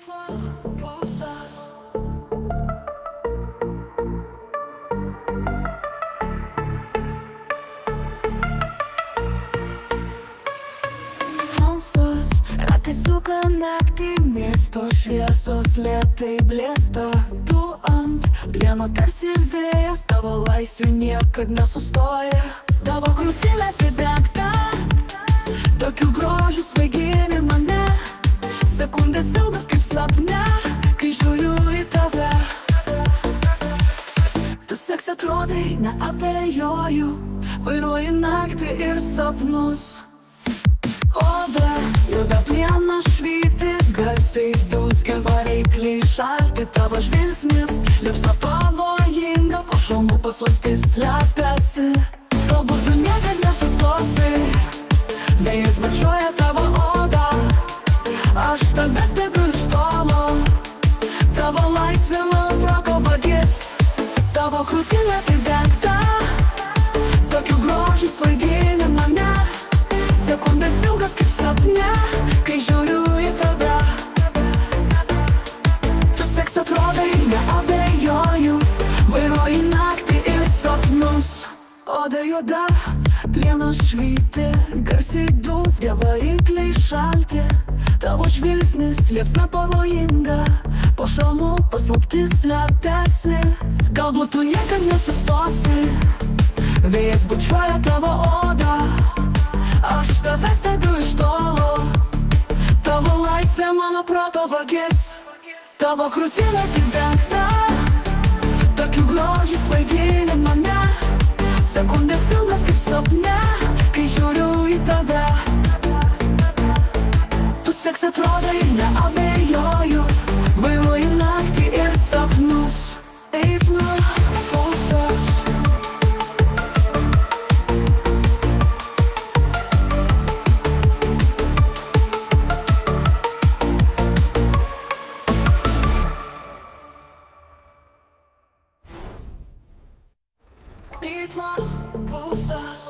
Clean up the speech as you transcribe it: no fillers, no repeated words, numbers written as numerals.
ritmo pulsas. Tamsus, ratai suka naktį, miesto šviesos lėtai blėsta. Tu ant plieno tarsi vėjas, tavo laisvė niekad nesustoja. Tavo krūtinė atidengta, tokių grožių svaigini mane. Sekundės ilgas kaip sapne, kai žiūriu į tave. Tu seksi atrodai, neabejoju, vairuoji naktį ir sapnus. Oda, juoda pliena švyti, garsiai dūzgia varikliai šalti. Tavo žvilgsnis, liepsna pavojinga, po šalmu paslaptis slepiasi. Galbūt tu niekad nesustosi, vėjas bučiuoja tavo odą. Aš tave stebiu iš tolo, tavo laisvė mano proto vagis. Tavo krūtinė atidengta, tokių grožių svaigini mane. Sekundės ilgas kaip sapne, kai žiūriu į tave. Tu seks atrodai, neabejoju, vairuoji naktį ir sapnus. Oda juoda, plienas švyti, garsiai dūzgia varikliai šalti. Tavo žvilgsnis, liepsna pavojinga, po šalmu paslaptis slepiasi. Galbūt tu niekad nesustosi, vėjas bučiuoja tavo odą. Aš tave stebiu iš tolo, tavo laisvė mano proto vagis. Tavo krūtinė atidengta, tokių grožių svaigini mane. Sekundės ilgas kaip sapne, kai žiūriu į tave. Tu seks atrodai, neabejoju, vairuoji naktį ir sapnus. Ritmo pulsas. Ritmo pulsas.